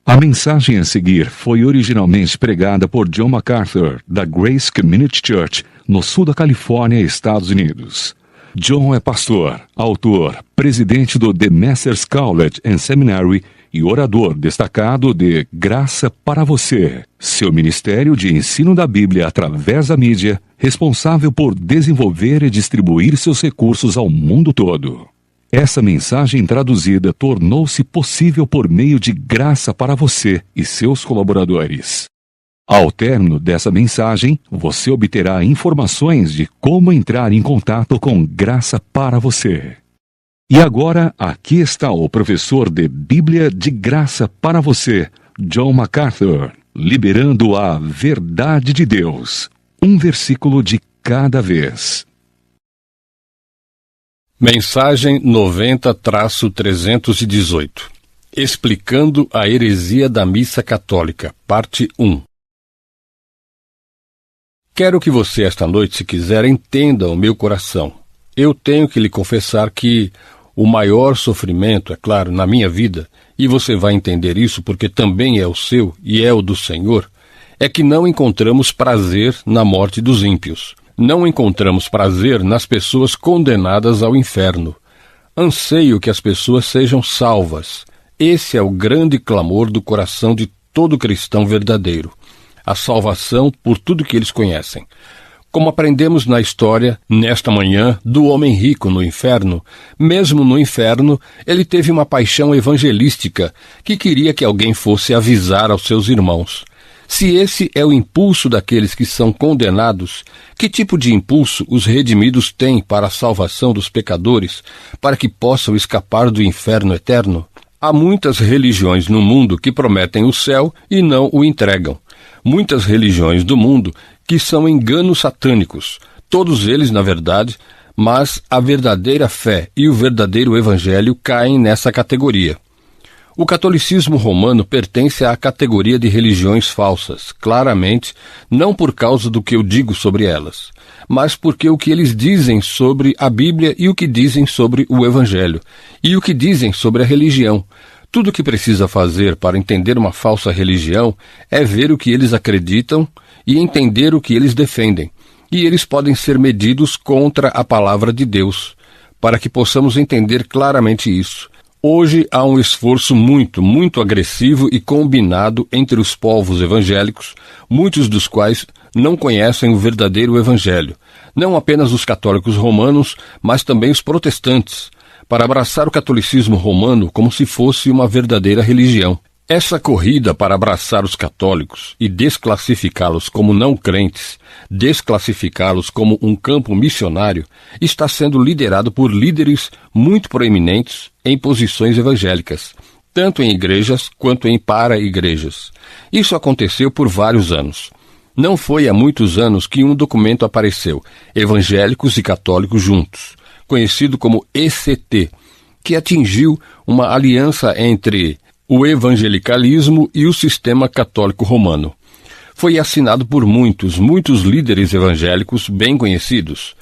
A mensagem a seguir foi originalmente pregada por John MacArthur, da Grace Community Church, no sul da Califórnia, Estados Unidos. John é pastor, autor, presidente do The Masters College and Seminary e orador destacado de Graça para Você, seu ministério de ensino da Bíblia através da mídia, responsável por desenvolver e distribuir seus recursos ao mundo todo. Essa mensagem traduzida tornou-se possível por meio de Graça para Você e seus colaboradores. Ao término dessa mensagem, você obterá informações de como entrar em contato com Graça para Você. E agora, aqui está o professor de Bíblia de Graça para Você, John MacArthur, liberando a verdade de Deus, um versículo de cada vez. Mensagem 90-318. Explicando a heresia da missa católica, parte 1. Quero que você esta noite, se quiser, entenda o meu coração. Eu tenho que lhe confessar que o maior sofrimento, é claro, na minha vida, e você vai entender isso porque também é o seu e é o do Senhor, é que não encontramos prazer na morte dos ímpios. Não encontramos prazer nas pessoas condenadas ao inferno. Anseio que as pessoas sejam salvas. Esse é o grande clamor do coração de todo cristão verdadeiro. A salvação por tudo que eles conhecem. Como aprendemos na história, nesta manhã, do homem rico no inferno, mesmo no inferno, ele teve uma paixão evangelística que queria que alguém fosse avisar aos seus irmãos. Se esse é o impulso daqueles que são condenados, que tipo de impulso os redimidos têm para a salvação dos pecadores, para que possam escapar do inferno eterno? Há muitas religiões no mundo que prometem o céu e não o entregam. Muitas religiões do mundo que são enganos satânicos, todos eles, na verdade, mas a verdadeira fé e o verdadeiro evangelho caem nessa categoria. O catolicismo romano pertence à categoria de religiões falsas, claramente, não por causa do que eu digo sobre elas, mas porque o que eles dizem sobre a Bíblia e o que dizem sobre o Evangelho, e o que dizem sobre a religião. Tudo o que precisa fazer para entender uma falsa religião é ver o que eles acreditam e entender o que eles defendem, e eles podem ser medidos contra a palavra de Deus, para que possamos entender claramente isso. Hoje há um esforço muito agressivo e combinado entre os povos evangélicos, muitos dos quais não conhecem o verdadeiro evangelho, não apenas os católicos romanos, mas também os protestantes, para abraçar o catolicismo romano como se fosse uma verdadeira religião. Essa corrida para abraçar os católicos e desclassificá-los como não crentes, desclassificá-los como um campo missionário, está sendo liderado por líderes muito proeminentes em posições evangélicas, tanto em igrejas quanto em para-igrejas. Isso aconteceu por vários anos. Não foi há muitos anos que um documento apareceu, Evangélicos e Católicos Juntos, conhecido como ECT, que atingiu uma aliança entre o evangelicalismo e o sistema católico romano. Foi assinado por muitos líderes evangélicos bem conhecidos.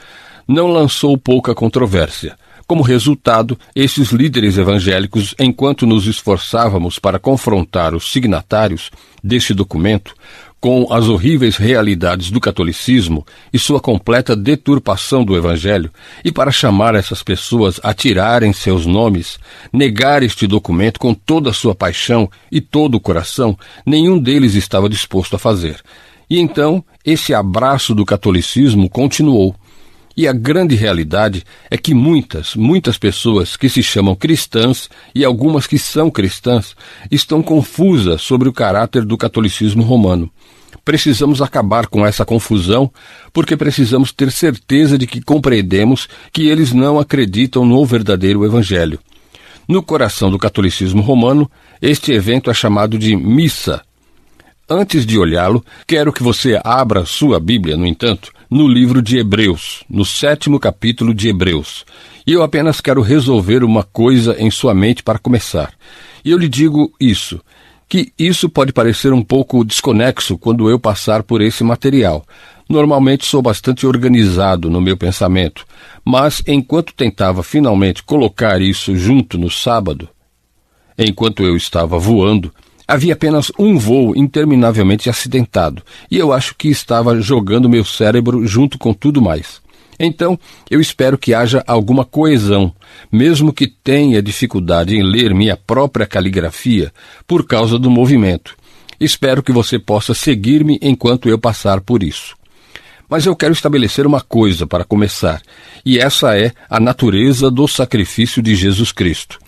Não lançou pouca controvérsia. Como resultado, esses líderes evangélicos, enquanto nos esforçávamos para confrontar os signatários deste documento com as horríveis realidades do catolicismo e sua completa deturpação do evangelho, e para chamar essas pessoas a tirarem seus nomes, negar este documento com toda a sua paixão e todo o coração, nenhum deles estava disposto a fazer. E então, esse abraço do catolicismo continuou. E a grande realidade é que muitas pessoas que se chamam cristãs e algumas que são cristãs estão confusas sobre o caráter do catolicismo romano. Precisamos acabar com essa confusão porque precisamos ter certeza de que compreendemos que eles não acreditam no verdadeiro evangelho. No coração do catolicismo romano, este evento é chamado de missa. Antes de olhá-lo, quero que você abra sua Bíblia, no entanto, no livro de Hebreus, no 7º capítulo de Hebreus. E eu apenas quero resolver uma coisa em sua mente para começar. E eu lhe digo isso, que isso pode parecer um pouco desconexo quando eu passar por esse material. Normalmente sou bastante organizado no meu pensamento, mas enquanto tentava finalmente colocar isso junto no sábado, enquanto eu estava voando, Havia apenas um voo interminavelmente acidentado, e eu acho que estava jogando meu cérebro junto com tudo mais. Então, eu espero que haja alguma coesão, mesmo que tenha dificuldade em ler minha própria caligrafia por causa do movimento. Espero que você possa seguir-me enquanto eu passar por isso. Mas eu quero estabelecer uma coisa para começar, e essa é a natureza do sacrifício de Jesus Cristo.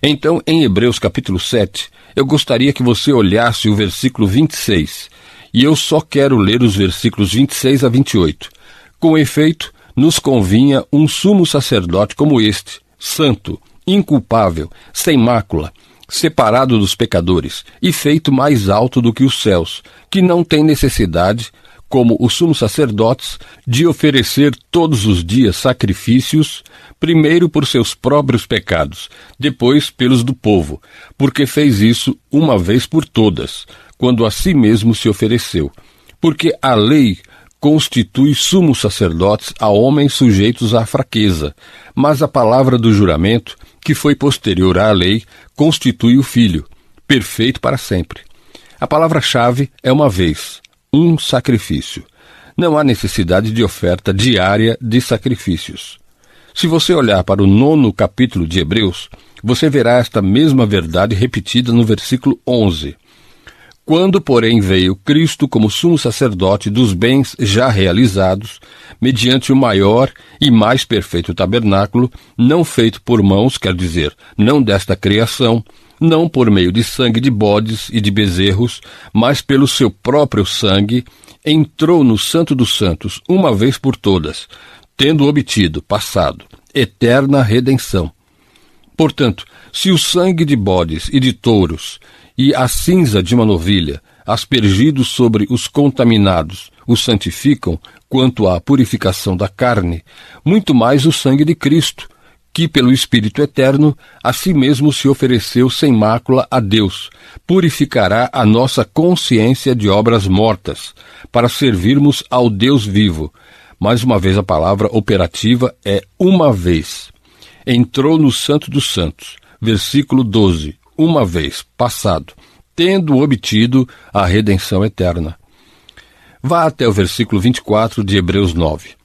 Então, em Hebreus capítulo 7, eu gostaria que você olhasse o versículo 26, e eu só quero ler os versículos 26 a 28. Com efeito, nos convinha um sumo sacerdote como este, santo, inculpável, sem mácula, separado dos pecadores e feito mais alto do que os céus, que não tem necessidade, como os sumos sacerdotes, de oferecer todos os dias sacrifícios, primeiro por seus próprios pecados, depois pelos do povo, porque fez isso uma vez por todas, quando a si mesmo se ofereceu. Porque a lei constitui sumos sacerdotes a homens sujeitos à fraqueza, mas a palavra do juramento, que foi posterior à lei, constitui o Filho, perfeito para sempre. A palavra-chave é uma vez, um sacrifício. Não há necessidade de oferta diária de sacrifícios. Se você olhar para o 9º capítulo de Hebreus, você verá esta mesma verdade repetida no versículo 11. Quando, porém, veio Cristo como sumo sacerdote dos bens já realizados, mediante o maior e mais perfeito tabernáculo, não feito por mãos, quer dizer, não desta criação, não por meio de sangue de bodes e de bezerros, mas pelo seu próprio sangue, entrou no Santo dos Santos uma vez por todas, tendo obtido, passado, eterna redenção. Portanto, se o sangue de bodes e de touros e a cinza de uma novilha, aspergidos sobre os contaminados, os santificam quanto à purificação da carne, muito mais o sangue de Cristo, que pelo Espírito Eterno a si mesmo se ofereceu sem mácula a Deus, purificará a nossa consciência de obras mortas, para servirmos ao Deus vivo. Mais uma vez a palavra operativa é uma vez. Entrou no Santo dos Santos, versículo 12, uma vez, passado, tendo obtido a redenção eterna. Vá até o versículo 24 de Hebreus 9.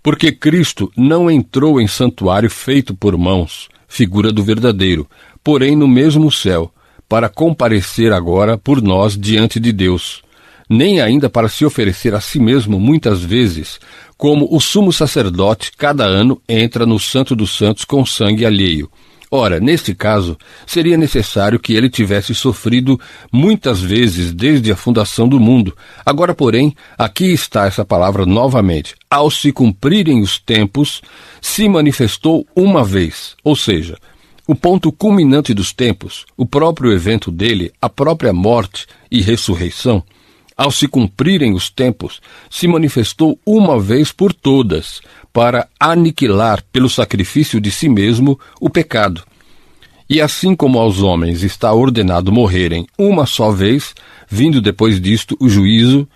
Porque Cristo não entrou em santuário feito por mãos, figura do verdadeiro, porém no mesmo céu, para comparecer agora por nós diante de Deus, nem ainda para se oferecer a si mesmo muitas vezes, como o sumo sacerdote cada ano entra no Santo dos Santos com sangue alheio. Ora, neste caso, seria necessário que ele tivesse sofrido muitas vezes desde a fundação do mundo. Agora, porém, aqui está essa palavra novamente. Ao se cumprirem os tempos, se manifestou uma vez. Ou seja, o ponto culminante dos tempos, o próprio evento dele, a própria morte e ressurreição, ao se cumprirem os tempos, se manifestou uma vez por todas, para aniquilar pelo sacrifício de si mesmo o pecado. E assim como aos homens está ordenado morrerem uma só vez, vindo depois disto o juízo,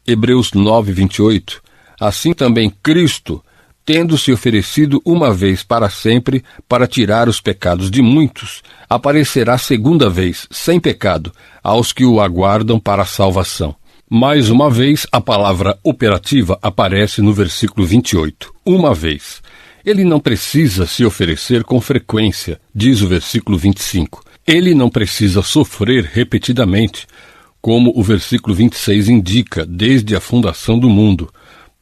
Hebreus 9, 28, assim também Cristo, tendo se oferecido uma vez para sempre para tirar os pecados de muitos, aparecerá segunda vez, sem pecado, aos que o aguardam para a salvação. Mais uma vez, a palavra operativa aparece no versículo 28. Uma vez. Ele não precisa se oferecer com frequência, diz o versículo 25. Ele não precisa sofrer repetidamente, como o versículo 26 indica, desde a fundação do mundo.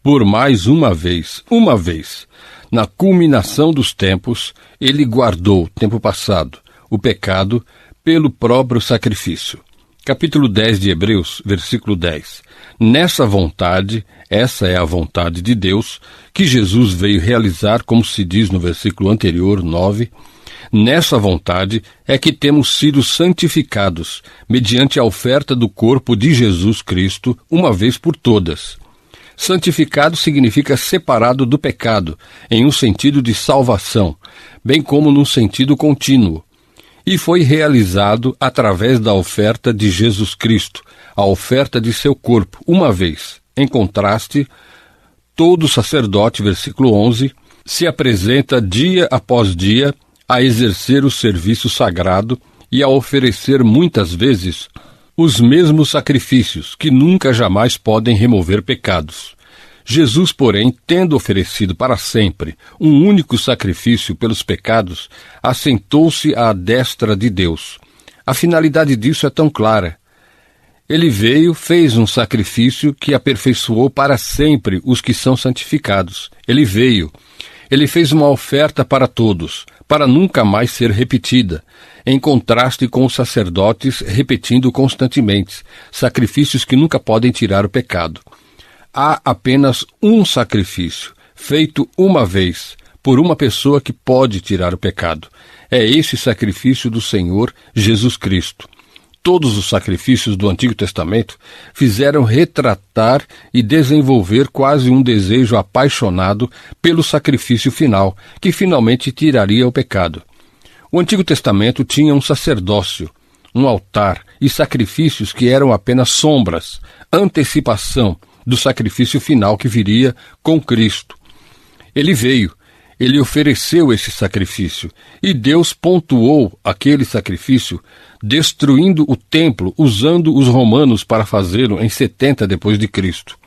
Por mais uma vez, na culminação dos tempos, ele guardou, tempo passado, o pecado pelo próprio sacrifício. Capítulo 10 de Hebreus, versículo 10. Nessa vontade, essa é a vontade de Deus, que Jesus veio realizar, como se diz no versículo anterior, 9. Nessa vontade é que temos sido santificados, mediante a oferta do corpo de Jesus Cristo, uma vez por todas. Santificado significa separado do pecado, em um sentido de salvação, bem como num sentido contínuo. E foi realizado através da oferta de Jesus Cristo, a oferta de seu corpo, uma vez. Em contraste, todo sacerdote, versículo 11, se apresenta dia após dia a exercer o serviço sagrado e a oferecer muitas vezes os mesmos sacrifícios que nunca jamais podem remover pecados. Jesus, porém, tendo oferecido para sempre um único sacrifício pelos pecados, assentou-se à destra de Deus. A finalidade disso é tão clara. Ele veio, fez um sacrifício que aperfeiçoou para sempre os que são santificados. Ele veio. Ele fez uma oferta para todos, para nunca mais ser repetida, em contraste com os sacerdotes repetindo constantemente sacrifícios que nunca podem tirar o pecado. Há apenas um sacrifício, feito uma vez, por uma pessoa que pode tirar o pecado. É esse sacrifício do Senhor Jesus Cristo. Todos os sacrifícios do Antigo Testamento fizeram retratar e desenvolver quase um desejo apaixonado pelo sacrifício final, que finalmente tiraria o pecado. O Antigo Testamento tinha um sacerdócio, um altar e sacrifícios que eram apenas sombras, antecipação do sacrifício final que viria com Cristo. Ele veio, ele ofereceu esse sacrifício, e Deus pontuou aquele sacrifício, destruindo o templo, usando os romanos para fazê-lo em 70 depois de Cristo,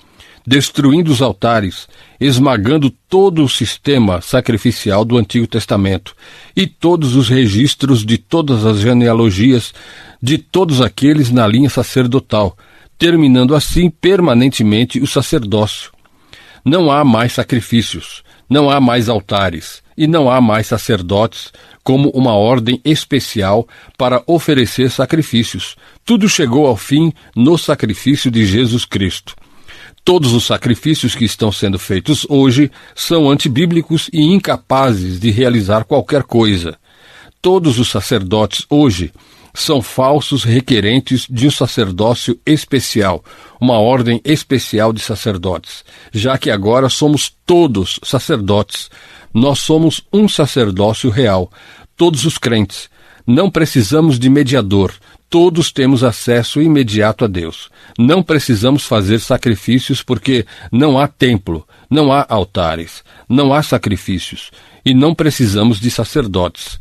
destruindo os altares, esmagando todo o sistema sacrificial do Antigo Testamento e todos os registros de todas as genealogias de todos aqueles na linha sacerdotal, terminando assim permanentemente o sacerdócio. Não há mais sacrifícios, não há mais altares e não há mais sacerdotes como uma ordem especial para oferecer sacrifícios. Tudo chegou ao fim no sacrifício de Jesus Cristo. Todos os sacrifícios que estão sendo feitos hoje são antibíblicos e incapazes de realizar qualquer coisa. Todos os sacerdotes hoje são falsos requerentes de um sacerdócio especial, uma ordem especial de sacerdotes, já que agora somos todos sacerdotes. Nós somos um sacerdócio real, todos os crentes. Não precisamos de mediador, todos temos acesso imediato a Deus. Não precisamos fazer sacrifícios porque não há templo, não há altares, não há sacrifícios e não precisamos de sacerdotes.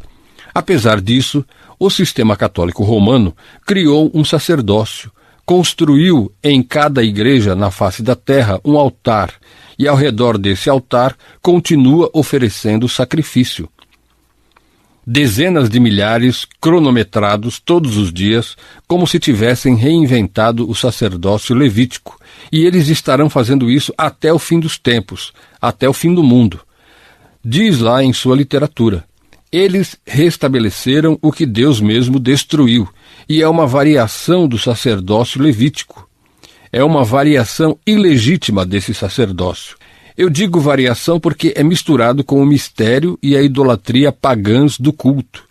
Apesar disso, o sistema católico romano criou um sacerdócio, construiu em cada igreja na face da terra um altar, e ao redor desse altar continua oferecendo sacrifício. Dezenas de milhares cronometrados todos os dias, como se tivessem reinventado o sacerdócio levítico, e eles estarão fazendo isso até o fim dos tempos, até o fim do mundo. Diz lá em sua literatura: eles restabeleceram o que Deus mesmo destruiu, e é uma variação do sacerdócio levítico. É uma variação ilegítima desse sacerdócio. Eu digo variação porque é misturado com o mistério e a idolatria pagãs do culto.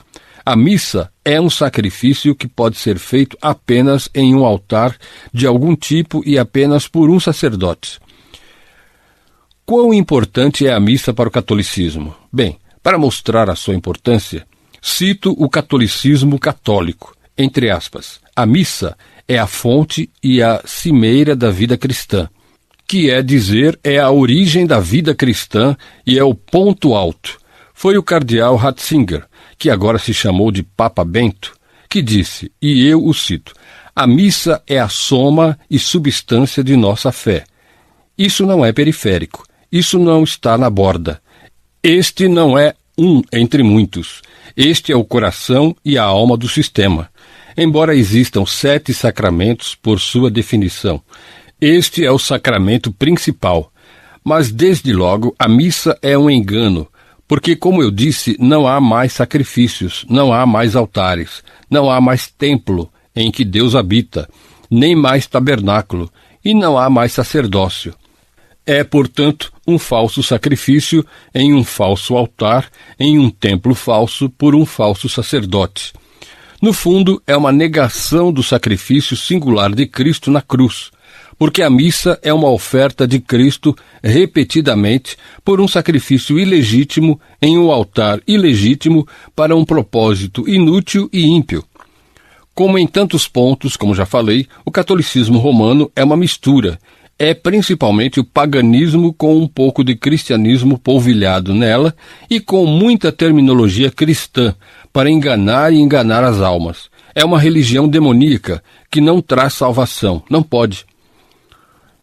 A missa é um sacrifício que pode ser feito apenas em um altar de algum tipo e apenas por um sacerdote. Quão importante é a missa para o catolicismo? Bem, para mostrar a sua importância, cito o catolicismo católico, entre aspas. A missa é a fonte e a cimeira da vida cristã, que é dizer, é a origem da vida cristã e é o ponto alto. Foi o cardeal Ratzinger, que agora se chamou de Papa Bento, que disse, e eu o cito: a missa é a soma e substância de nossa fé. Isso não é periférico, isso não está na borda. Este não é um entre muitos. Este é o coração e a alma do sistema. Embora existam 7 sacramentos por sua definição, este é o sacramento principal. Mas, desde logo, a missa é um engano, porque, como eu disse, não há mais sacrifícios, não há mais altares, não há mais templo em que Deus habita, nem mais tabernáculo, e não há mais sacerdócio. É, portanto, um falso sacrifício em um falso altar, em um templo falso, por um falso sacerdote. No fundo, é uma negação do sacrifício singular de Cristo na cruz, porque a missa é uma oferta de Cristo repetidamente por um sacrifício ilegítimo em um altar ilegítimo para um propósito inútil e ímpio. Como em tantos pontos, como já falei, o catolicismo romano é uma mistura, é principalmente o paganismo com um pouco de cristianismo polvilhado nela e com muita terminologia cristã para enganar e enganar as almas. É uma religião demoníaca que não traz salvação, não pode.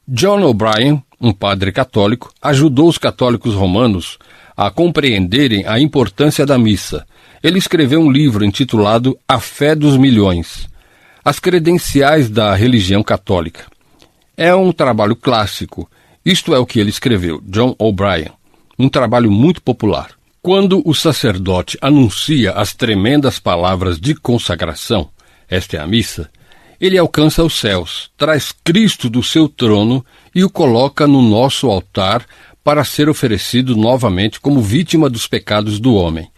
John O'Brien, um padre católico, ajudou os católicos romanos a compreenderem a importância da missa. Ele escreveu um livro intitulado A Fé dos Milhões, as credenciais da religião católica. É um trabalho clássico. Isto é o que ele escreveu, John O'Brien. Um trabalho muito popular. Quando o sacerdote anuncia as tremendas palavras de consagração, esta é a missa, ele alcança os céus, traz Cristo do seu trono e o coloca no nosso altar para ser oferecido novamente como vítima dos pecados do homem.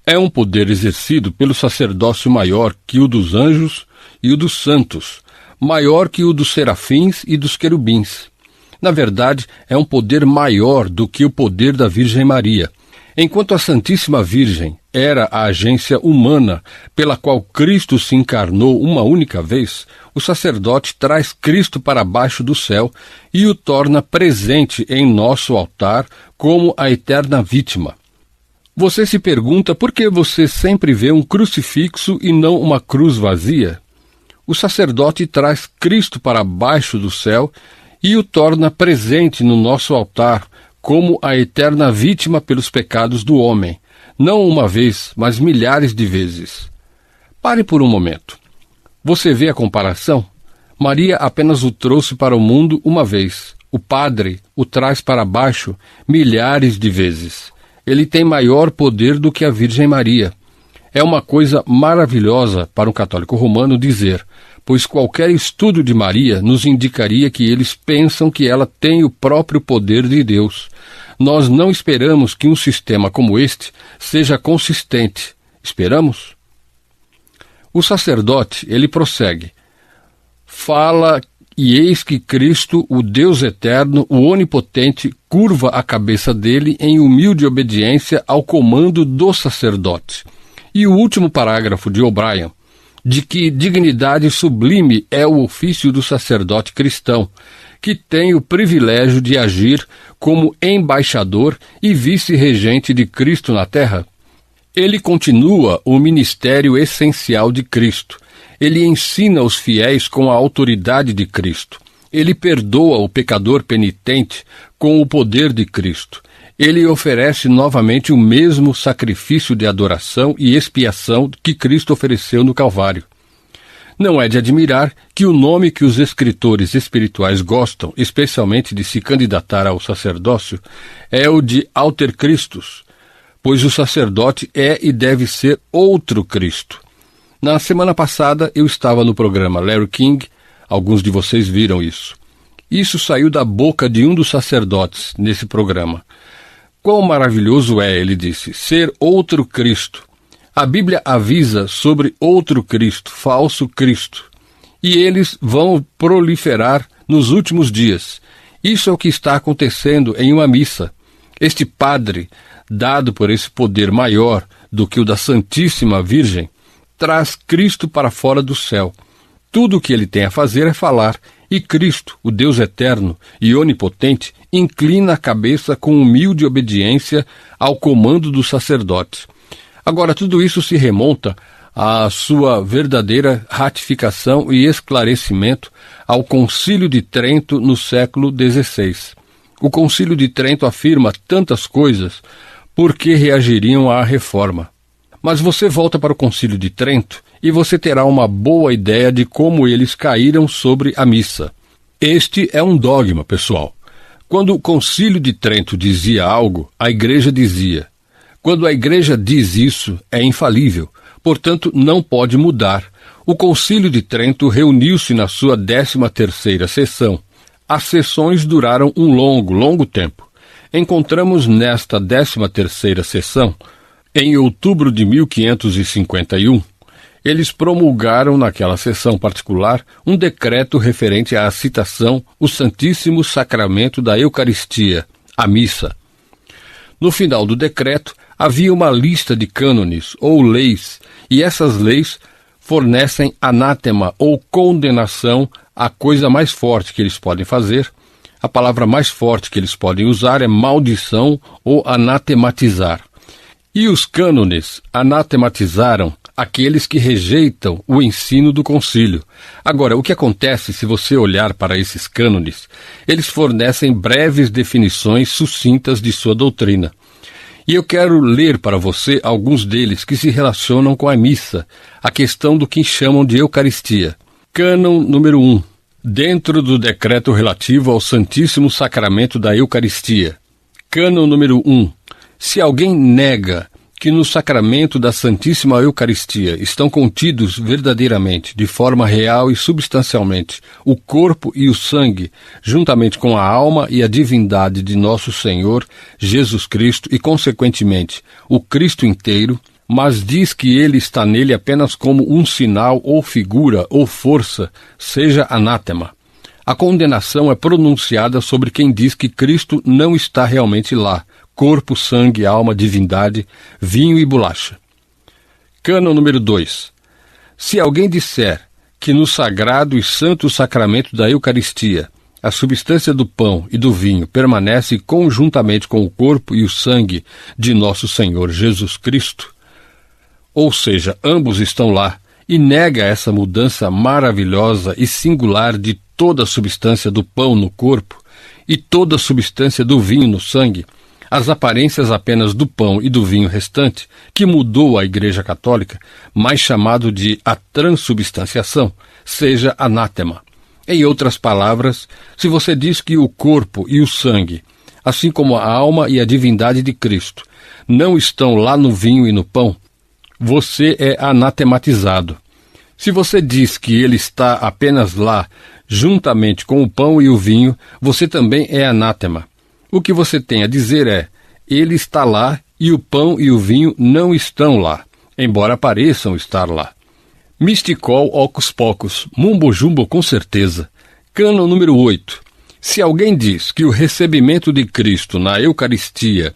É um poder exercido pelo sacerdócio maior que o dos anjos e o dos santos, maior que o dos serafins e dos querubins. Na verdade, é um poder maior do que o poder da Virgem Maria. Enquanto a Santíssima Virgem era a agência humana pela qual Cristo se encarnou uma única vez, o sacerdote traz Cristo para baixo do céu e o torna presente em nosso altar como a eterna vítima. Você se pergunta por que você sempre vê um crucifixo e não uma cruz vazia? O sacerdote traz Cristo para baixo do céu e o torna presente no nosso altar como a eterna vítima pelos pecados do homem, não uma vez, mas milhares de vezes. Pare por um momento. Você vê a comparação? Maria apenas o trouxe para o mundo uma vez. O Padre o traz para baixo milhares de vezes. Ele tem maior poder do que a Virgem Maria. É uma coisa maravilhosa para um católico romano dizer, pois qualquer estudo de Maria nos indicaria que eles pensam que ela tem o próprio poder de Deus. Nós não esperamos que um sistema como este seja consistente. Esperamos? O sacerdote, ele prossegue. Fala, e eis que Cristo, o Deus eterno, o onipotente, curva a cabeça dele em humilde obediência ao comando do sacerdote. E o último parágrafo de O'Brien, de que dignidade sublime é o ofício do sacerdote cristão, que tem o privilégio de agir como embaixador e vice-regente de Cristo na terra. Ele continua o ministério essencial de Cristo. Ele ensina os fiéis com a autoridade de Cristo. Ele perdoa o pecador penitente com o poder de Cristo. Ele oferece novamente o mesmo sacrifício de adoração e expiação que Cristo ofereceu no Calvário. Não é de admirar que o nome que os escritores espirituais gostam, especialmente de se candidatar ao sacerdócio, é o de Alter Christus, pois o sacerdote é e deve ser outro Cristo. Na semana passada eu estava no programa Larry King, alguns de vocês viram isso. Isso saiu da boca de um dos sacerdotes nesse programa. Quão maravilhoso é, ele disse, ser outro Cristo. A Bíblia avisa sobre outro Cristo, falso Cristo. E eles vão proliferar nos últimos dias. Isso é o que está acontecendo em uma missa. Este padre, dado por esse poder maior do que o da Santíssima Virgem, traz Cristo para fora do céu. Tudo o que ele tem a fazer é falar, e Cristo, o Deus eterno e onipotente, inclina a cabeça com humilde obediência ao comando do sacerdote. Agora, tudo isso se remonta à sua verdadeira ratificação e esclarecimento ao Concílio de Trento no século XVI. O Concílio de Trento afirma tantas coisas porque reagiriam à reforma. Mas você volta para o Concílio de Trento e você terá uma boa ideia de como eles caíram sobre a missa. Este é um dogma, pessoal. Quando o Concílio de Trento dizia algo, a Igreja dizia. Quando a Igreja diz isso, é infalível, portanto não pode mudar. O Concílio de Trento reuniu-se na sua 13ª sessão. As sessões duraram um longo tempo. Encontramos nesta 13ª sessão, em outubro de 1551, eles promulgaram naquela sessão particular um decreto referente à citação o Santíssimo Sacramento da Eucaristia, a missa. No final do decreto, havia uma lista de cânones ou leis, e essas leis fornecem anátema ou condenação, a coisa mais forte que eles podem fazer, A palavra mais forte que eles podem usar é maldição ou anatematizar. E os cânones anatematizaram aqueles que rejeitam o ensino do concílio. Agora, o que acontece se você olhar para esses cânones? Eles fornecem breves definições sucintas de sua doutrina. E eu quero ler para você alguns deles que se relacionam com a missa, a questão do que chamam de Eucaristia. Cânon número 1. Dentro do decreto relativo ao Santíssimo Sacramento da Eucaristia. Cânon número 1. Se alguém nega que no sacramento da Santíssima Eucaristia estão contidos verdadeiramente, de forma real e substancialmente, o corpo e o sangue, juntamente com a alma e a divindade de nosso Senhor Jesus Cristo e, consequentemente, o Cristo inteiro, mas diz que ele está nele apenas como um sinal ou figura ou força, seja anátema. A condenação é pronunciada sobre quem diz que Cristo não está realmente lá, corpo, sangue, alma, divindade, vinho e bolacha. Cânon número 2. Se alguém disser que no sagrado e santo sacramento da Eucaristia a substância do pão e do vinho permanece conjuntamente com o corpo e o sangue de nosso Senhor Jesus Cristo, ou seja, ambos estão lá, e nega essa mudança maravilhosa e singular de toda a substância do pão no corpo e toda a substância do vinho no sangue, as aparências apenas do pão e do vinho restante, que mudou a Igreja Católica, mais chamado de a transubstanciação, seja anátema. Em outras palavras, se você diz que o corpo e o sangue, assim como a alma e a divindade de Cristo, não estão lá no vinho e no pão, você é anatematizado. Se você diz que ele está apenas lá, juntamente com o pão e o vinho, você também é anátema. O que você tem a dizer é, ele está lá e o pão e o vinho não estão lá, embora pareçam estar lá. Misticol ocus pocus, mumbo jumbo com certeza. Cânon número 8. Se alguém diz que o recebimento de Cristo na Eucaristia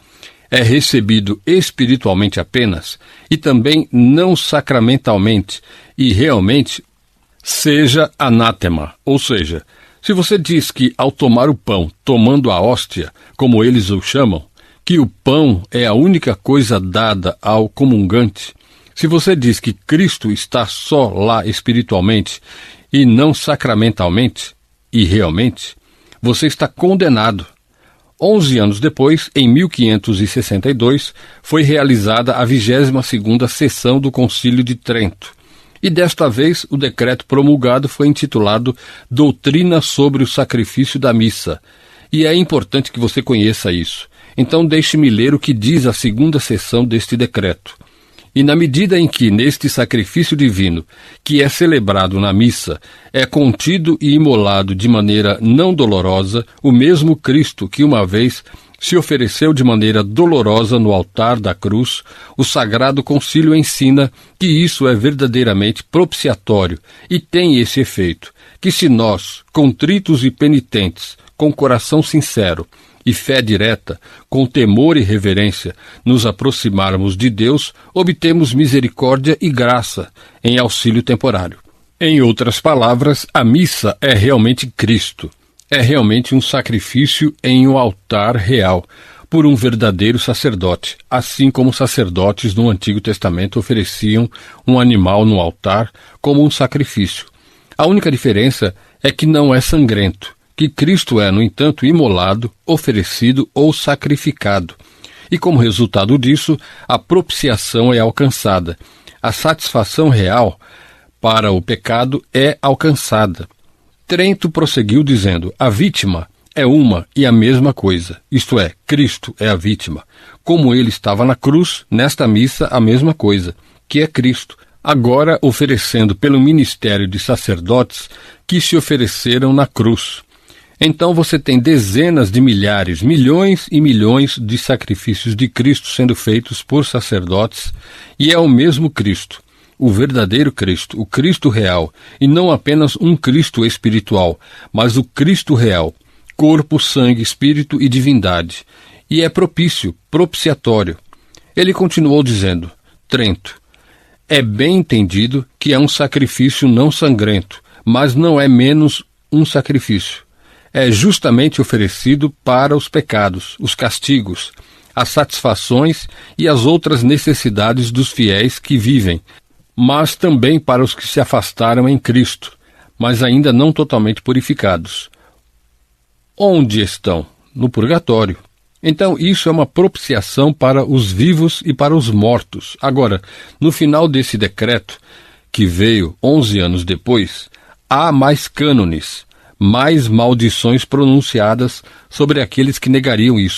é recebido espiritualmente apenas, e também não sacramentalmente e realmente, seja anátema, ou seja, se você diz que, ao tomar o pão, tomando a hóstia, como eles o chamam, que o pão é a única coisa dada ao comungante, se você diz que Cristo está só lá espiritualmente e não sacramentalmente e realmente, você está condenado. 11 anos depois, em 1562, foi realizada a 22ª sessão do Concílio de Trento. E desta vez o decreto promulgado foi intitulado Doutrina sobre o Sacrifício da Missa. E é importante que você conheça isso. Então deixe-me ler o que diz a 2ª seção deste decreto. E na medida em que neste sacrifício divino, que é celebrado na missa, é contido e imolado de maneira não dolorosa o mesmo Cristo que uma vez se ofereceu de maneira dolorosa no altar da cruz, o Sagrado Concílio ensina que isso é verdadeiramente propiciatório e tem esse efeito, que se nós, contritos e penitentes, com coração sincero e fé direta, com temor e reverência, nos aproximarmos de Deus, obtemos misericórdia e graça em auxílio temporário. Em outras palavras, a missa é realmente Cristo. É realmente um sacrifício em um altar real, por um verdadeiro sacerdote, assim como sacerdotes no Antigo Testamento ofereciam um animal no altar como um sacrifício. A única diferença é que não é sangrento, que Cristo é, no entanto, imolado, oferecido ou sacrificado. E como resultado disso, a propiciação é alcançada. A satisfação real para o pecado é alcançada. Trento prosseguiu dizendo, a vítima é uma e a mesma coisa, isto é, Cristo é a vítima. Como ele estava na cruz, nesta missa a mesma coisa, que é Cristo, agora oferecendo pelo ministério de sacerdotes que se ofereceram na cruz. Então você tem dezenas de milhares, milhões e milhões de sacrifícios de Cristo sendo feitos por sacerdotes, e é o mesmo Cristo. O verdadeiro Cristo, o Cristo real, e não apenas um Cristo espiritual, mas o Cristo real, corpo, sangue, espírito e divindade. E é propício, propiciatório. Ele continuou dizendo, Trento, é bem entendido que é um sacrifício não sangrento, mas não é menos um sacrifício. é justamente oferecido para os pecados, os castigos, as satisfações e as outras necessidades dos fiéis que vivem, mas também para os que se afastaram em Cristo, mas ainda não totalmente purificados. Onde estão? No purgatório. Então, isso é uma propiciação para os vivos e para os mortos. Agora, no final desse decreto, que veio 11 anos depois, há mais cânones, mais maldições pronunciadas sobre aqueles que negariam isso.